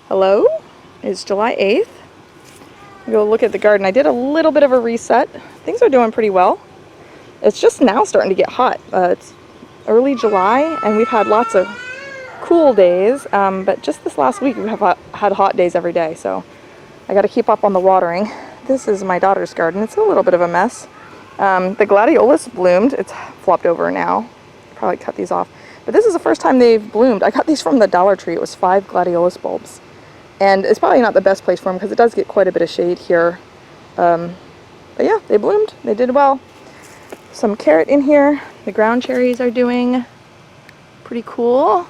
Hello, it's July 8th. Go look at the garden. I did a little bit of a reset. Things are doing pretty well. It's just now starting to get hot. It's early July and we've had lots of cool days, but just this last week we have had hot days every day, so I got to keep up on the watering. This is my daughter's garden. It's a little bit of a mess. The gladiolus bloomed. It's flopped over now. Probably cut these off. But this is the first time they've bloomed. I got these from the Dollar Tree. It was 5 gladiolus bulbs. And it's probably not the best place for them because it does get quite a bit of shade here. But yeah, they bloomed. They did well. Some carrot in here. The ground cherries are doing pretty cool.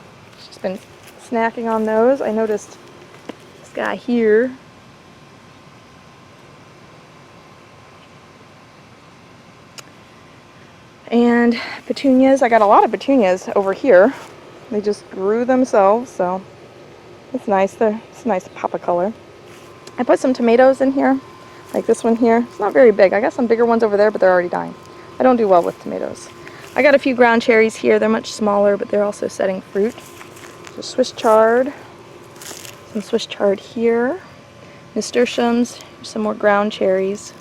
Just been snacking on those. I noticed this guy here. And petunias. I got a lot of petunias over here. They just grew themselves, so it's nice. It's a nice pop of color. I put some tomatoes in here, like this one here. It's not very big. I got some bigger ones over there, but they're already dying. I don't do well with tomatoes. I got a few ground cherries here. They're much smaller, but they're also setting fruit. So Swiss chard. Some Swiss chard here. Nasturtiums. Some more ground cherries.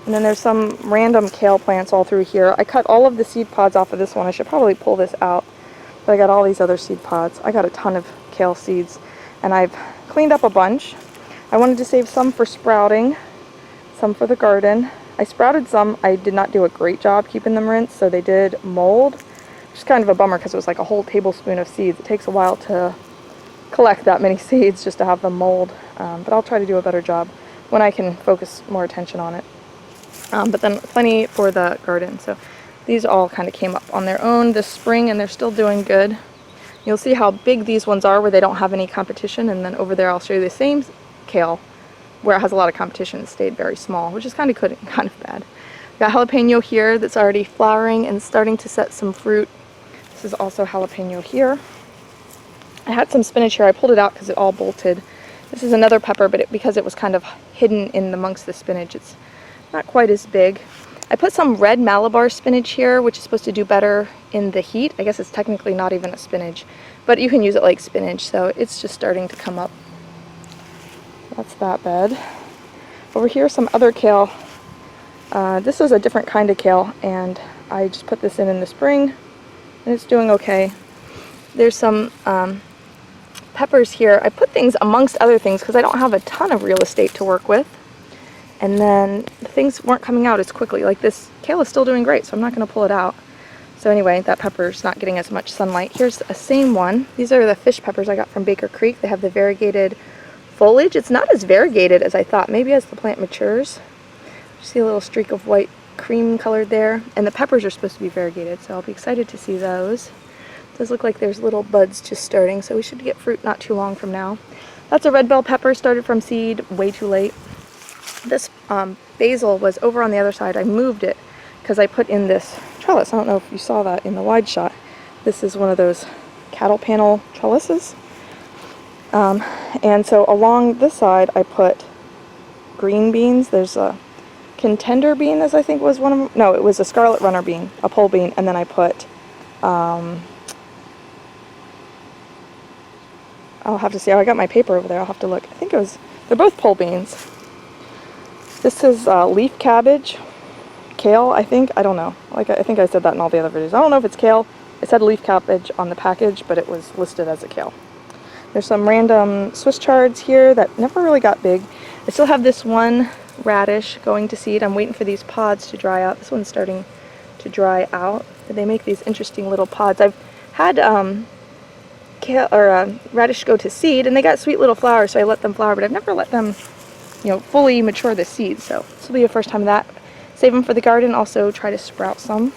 And then there's some random kale plants all through here. I cut all of the seed pods off of this one. I should probably pull this out. But I got all these other seed pods. I got a ton of kale seeds. And I've cleaned up a bunch. I wanted to save some for sprouting, some for the garden. I sprouted some. I did not do a great job keeping them rinsed, so they did mold. Which is kind of a bummer because it was like a whole tablespoon of seeds. It takes a while to collect that many seeds just to have them mold. But I'll try to do a better job when I can focus more attention on it. But then plenty for the garden. So these all kind of came up on their own this spring and they're still doing good. You'll see how big these ones are where they don't have any competition, and then over there I'll show you the same kale where it has a lot of competition. It stayed very small, which is kind of good and kind of bad. Got jalapeno here that's already flowering and starting to set some fruit. This is also jalapeno here. I had some spinach here. I pulled it out because it all bolted. This is another pepper, but because it was kind of hidden in amongst the spinach, it's not quite as big. I put some red Malabar spinach here, which is supposed to do better in the heat. I guess it's technically not even a spinach, but you can use it like spinach, so it's just starting to come up. That's that bed. Over here, some other kale. This is a different kind of kale, and I just put this in the spring, and it's doing okay. There's some peppers here. I put things amongst other things because I don't have a ton of real estate to work with. And then the things weren't coming out as quickly. Like this kale is still doing great, so I'm not going to pull it out. So anyway, that pepper's not getting as much sunlight. Here's a same one. These are the fish peppers I got from Baker Creek. They have the variegated foliage. It's not as variegated as I thought. Maybe as the plant matures. You see a little streak of white cream colored there. And the peppers are supposed to be variegated, so I'll be excited to see those. It does look like there's little buds just starting, so we should get fruit not too long from now. That's a red bell pepper, started from seed way too late. This basil was over on the other side. I moved it because I put in this trellis. I don't know if you saw that in the wide shot. This is one of those cattle panel trellises. And so along this side I put green beans. There's a contender bean, as I think was one of them. No, it was a scarlet runner bean, a pole bean. And then I put, I'll have to see. I got my paper over there. I'll have to look. I think it was, they're both pole beans. This is leaf cabbage, kale, I think. I don't know. I think I said that in all the other videos. I don't know if it's kale. It said leaf cabbage on the package, but it was listed as a kale. There's some random Swiss chards here that never really got big. I still have this one radish going to seed. I'm waiting for these pods to dry out. This one's starting to dry out. They make these interesting little pods. I've had kale or radish go to seed, and they got sweet little flowers, so I let them flower, but I've never let them fully mature the seeds, so this will be the first time of that. Save them for the garden, also try to sprout some.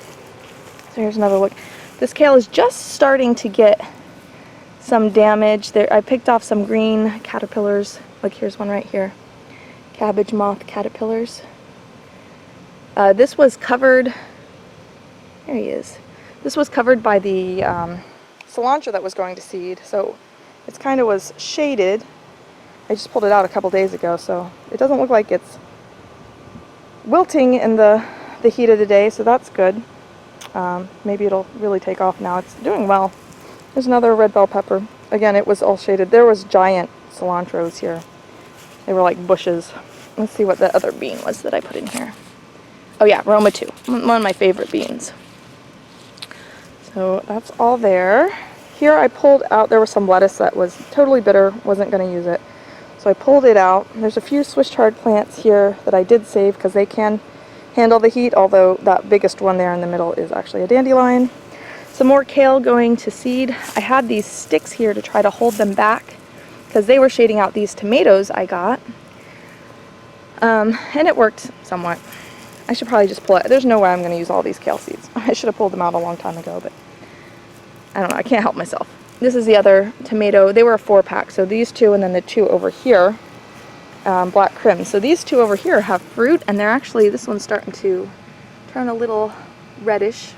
So here's another look. This kale is just starting to get some damage. There, I picked off some green caterpillars. Like here's one right here. Cabbage moth caterpillars. This was covered, there he is. This was covered by the cilantro that was going to seed, so it kind of was shaded. I just pulled it out a couple days ago, so it doesn't look like it's wilting in the heat of the day, so that's good. Maybe it'll really take off now. It's doing well. There's another red bell pepper. Again, it was all shaded. There was giant cilantros here. They were like bushes. Let's see what the other bean was that I put in here. Oh yeah, Roma 2, one of my favorite beans. So that's all there. Here I pulled out, there was some lettuce that was totally bitter, wasn't going to use it. So I pulled it out. There's a few Swiss chard plants here that I did save because they can handle the heat, although that biggest one there in the middle is actually a dandelion. Some more kale going to seed. I had these sticks here to try to hold them back because they were shading out these tomatoes I got. And it worked somewhat. I should probably just pull it. There's no way I'm going to use all these kale seeds. I should have pulled them out a long time ago, but I don't know. I can't help myself. This is the other tomato. They were a 4-pack, so these two and then the two over here, black crim. So these two over here have fruit, and they're actually, this one's starting to turn a little reddish,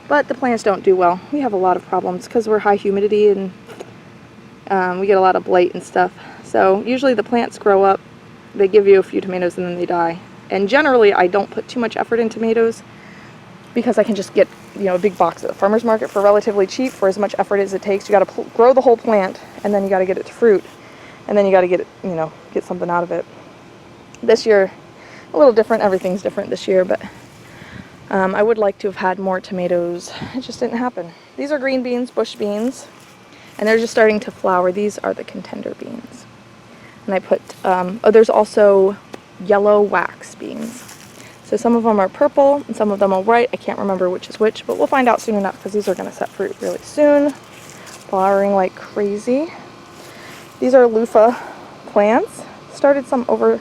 but the plants don't do well. We have a lot of problems because we're high humidity and we get a lot of blight and stuff. So usually the plants grow up, they give you a few tomatoes and then they die. And generally, I don't put too much effort in tomatoes because I can just get, a big box at the farmer's market for relatively cheap for as much effort as it takes. You got to grow the whole plant, and then you got to get it to fruit, and then you got to get it, get something out of it. This year, a little different. Everything's different this year, but I would like to have had more tomatoes. It just didn't happen. These are green beans, bush beans, and they're just starting to flower. These are the contender beans. And I put, there's also yellow wax beans. So some of them are purple and some of them are white. I can't remember which is which, but we'll find out soon enough because these are going to set fruit really soon. Flowering like crazy. These are loofah plants. Started some over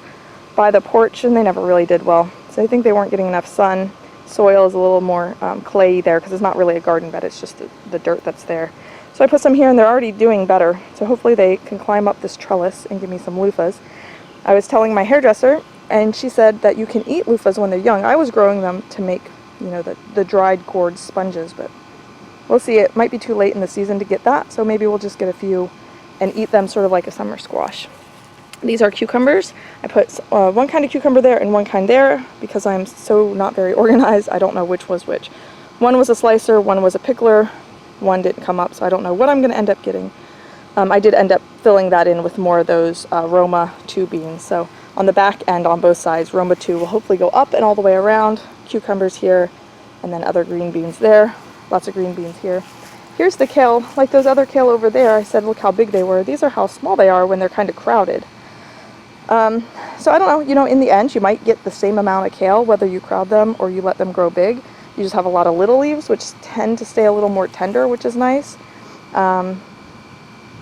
by the porch and they never really did well. So I think they weren't getting enough sun. Soil is a little more clayey there because it's not really a garden bed, it's just the dirt that's there. So I put some here and they're already doing better. So hopefully they can climb up this trellis and give me some loofahs. I was telling my hairdresser, and she said that you can eat loofahs when they're young. I was growing them to make, the dried gourd sponges, but we'll see. It might be too late in the season to get that, so maybe we'll just get a few and eat them sort of like a summer squash. These are cucumbers. I put one kind of cucumber there and one kind there because I'm so not very organized. I don't know which was which. One was a slicer, one was a pickler, one didn't come up, so I don't know what I'm going to end up getting. I did end up filling that in with more of those Roma 2 beans. So on the back end on both sides, Roma 2 will hopefully go up and all the way around. Cucumbers here, and then other green beans there. Lots of green beans here. Here's the kale, like those other kale over there. I said look how big they were. These are how small they are when they're kind of crowded. So I don't know, in the end you might get the same amount of kale whether you crowd them or you let them grow big. You just have a lot of little leaves which tend to stay a little more tender, which is nice.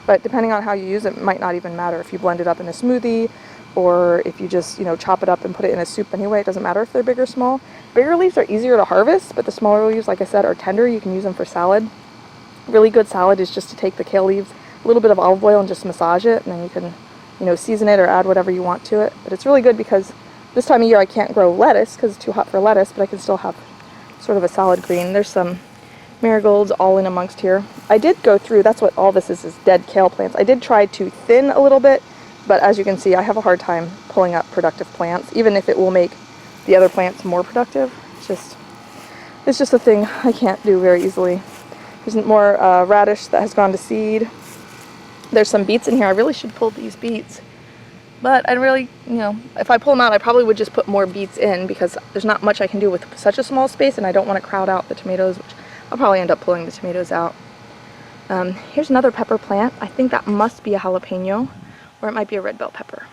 But depending on how you use it, it might not even matter if you blend it up in a smoothie or if you just, chop it up and put it in a soup anyway. It doesn't matter if they're big or small. Bigger leaves are easier to harvest, but the smaller leaves, like I said, are tender. You can use them for salad. Really good salad is just to take the kale leaves, a little bit of olive oil and just massage it, and then you can, season it or add whatever you want to it. But it's really good because this time of year I can't grow lettuce because it's too hot for lettuce, but I can still have sort of a salad green. There's some marigolds all in amongst here. I did go through, that's what all this is dead kale plants. I did try to thin a little bit, but as you can see, I have a hard time pulling up productive plants, even if it will make the other plants more productive. It's just a thing I can't do very easily. There's more radish that has gone to seed. There's some beets in here. I really should pull these beets, but I really, if I pull them out, I probably would just put more beets in because there's not much I can do with such a small space, and I don't want to crowd out the tomatoes, which I'll probably end up pulling the tomatoes out. Here's another pepper plant. I think that must be a jalapeno, or it might be a red bell pepper.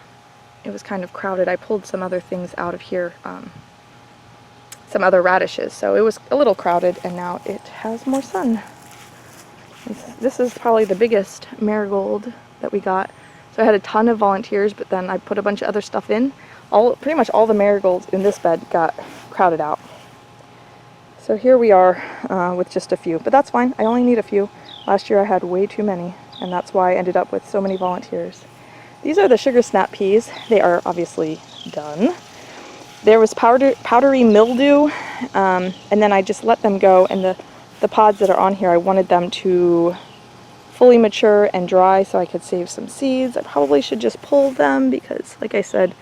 It was kind of crowded. I pulled some other things out of here, some other radishes, so it was a little crowded, and now it has more sun. This is probably the biggest marigold that we got. So I had a ton of volunteers, but then I put a bunch of other stuff in. Pretty much all the marigolds in this bed got crowded out. So here we are with just a few, but that's fine. I only need a few. Last year I had way too many, and that's why I ended up with so many volunteers. These are the sugar snap peas. They are obviously done. There was powdery mildew, and then I just let them go, and the pods that are on here, I wanted them to fully mature and dry so I could save some seeds. I probably should just pull them because, like I said,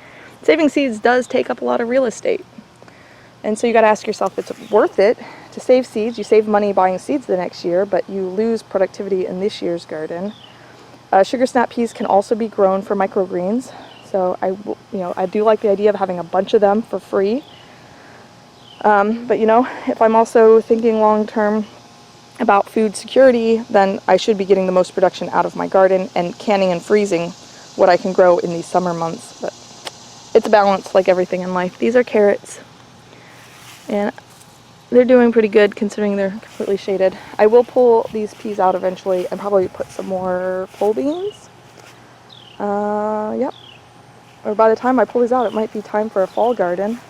saving seeds does take up a lot of real estate. And so you got to ask yourself, it's worth it to save seeds. You save money buying seeds the next year, but you lose productivity in this year's garden. Sugar snap peas can also be grown for microgreens. So I do like the idea of having a bunch of them for free. But if I'm also thinking long term about food security, then I should be getting the most production out of my garden and canning and freezing what I can grow in these summer months. But it's a balance, like everything in life. These are carrots, and they're doing pretty good considering they're completely shaded. I will pull these peas out eventually and probably put some more pole beans. Yep. Or by the time I pull these out, it might be time for a fall garden.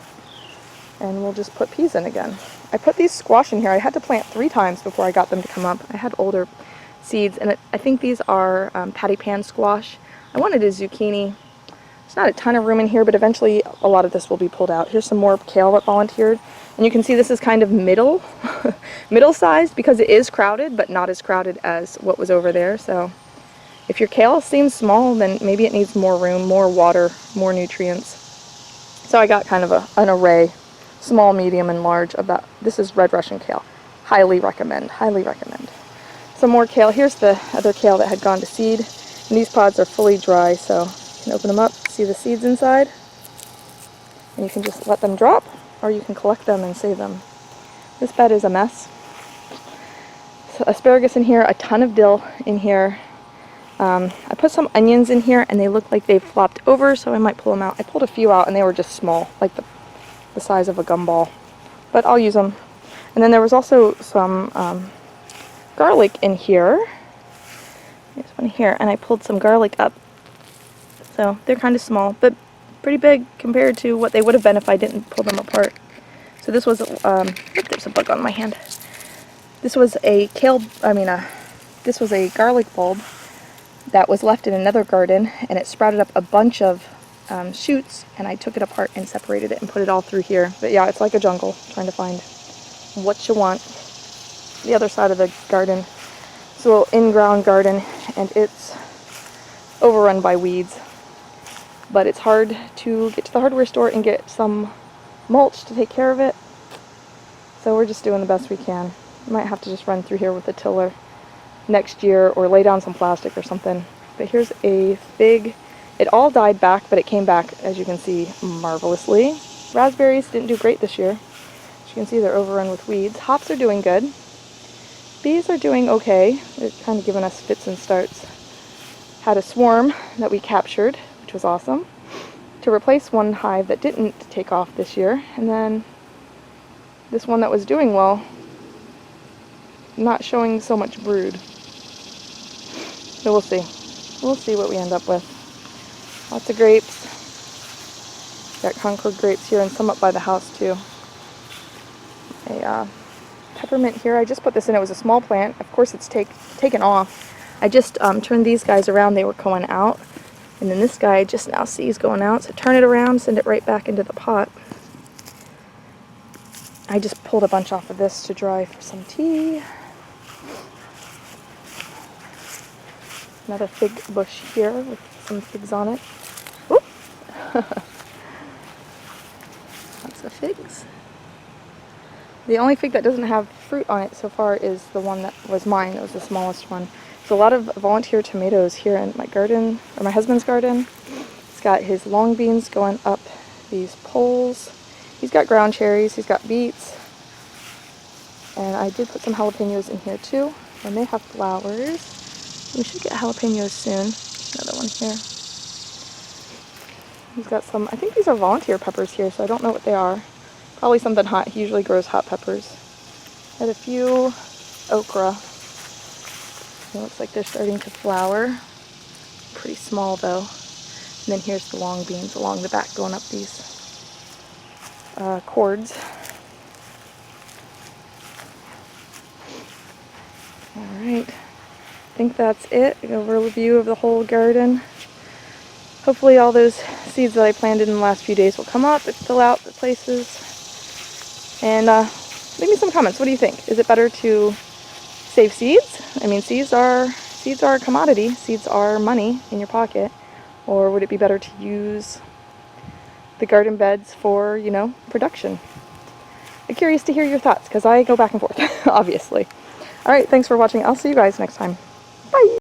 And we'll just put peas in again. I put these squash in here. I had to plant 3 times before I got them to come up. I had older seeds, and I think these are patty pan squash. I wanted a zucchini. There's not a ton of room in here, but eventually a lot of this will be pulled out. Here's some more kale that volunteered. And you can see this is kind of middle-sized because it is crowded, but not as crowded as what was over there. So if your kale seems small, then maybe it needs more room, more water, more nutrients. So I got kind of an array, small, medium, and large of that. This is red Russian kale. Highly recommend, highly recommend. Some more kale. Here's the other kale that had gone to seed. And these pods are fully dry, so you can open them up, see the seeds inside. And you can just let them drop, or you can collect them and save them. This bed is a mess. So asparagus in here, a ton of dill in here. I put some onions in here, and they look like they've flopped over, so I might pull them out. I pulled a few out, and they were just small, like the size of a gumball. But I'll use them. And then there was also some garlic in here. There's one here, and I pulled some garlic up. So they're kind of small, but pretty big compared to what they would have been if I didn't pull them apart. So this was, there's a bug on my hand. This was a this was a garlic bulb that was left in another garden, and it sprouted up a bunch of shoots, and I took it apart and separated it and put it all through here. But yeah, it's like a jungle trying to find what you want. The other side of the garden, it's a little in-ground garden, and it's overrun by weeds. But it's hard to get to the hardware store and get some mulch to take care of it. So we're just doing the best we can. Might have to just run through here with a tiller next year or lay down some plastic or something. But here's a fig. It all died back, but it came back, as you can see, marvelously. Raspberries didn't do great this year. As you can see, they're overrun with weeds. Hops are doing good. Bees are doing okay. They're kind of giving us fits and starts. Had a swarm that we captured, which was awesome, to replace one hive that didn't take off this year. And then this one that was doing well, not showing so much brood. So we'll see. We'll see what we end up with. Lots of grapes. Got Concord grapes here and some up by the house too. A peppermint here. I just put this in. It was a small plant. Of course it's taken off. I just turned these guys around. They were going out. And then this guy I just now sees going out. So turn it around, send it right back into the pot. I just pulled a bunch off of this to dry for some tea. Another fig bush here with some figs on it. Oop! Lots of figs. The only fig that doesn't have fruit on it so far is the one that was mine. It was the smallest one. There's a lot of volunteer tomatoes here in my garden, or my husband's garden. He's got his long beans going up these poles. He's got ground cherries. He's got beets. And I did put some jalapenos in here too. And they have flowers. We should get jalapenos soon. Another one here. He's got some, I think these are volunteer peppers here, so I don't know what they are. Probably something hot. He usually grows hot peppers. Had a few okra. It looks like they're starting to flower. Pretty small though. And then here's the long beans along the back going up these cords. Alright, I think that's it. An overview of the whole garden. Hopefully all those seeds that I planted in the last few days will come up and fill out the places. And leave me some comments. What do you think? Is it better to save seeds? I mean, seeds are a commodity. Seeds are money in your pocket. Or would it be better to use the garden beds for, you know, production? I'm curious to hear your thoughts because I go back and forth, obviously. Alright, thanks for watching. I'll see you guys next time. Bye!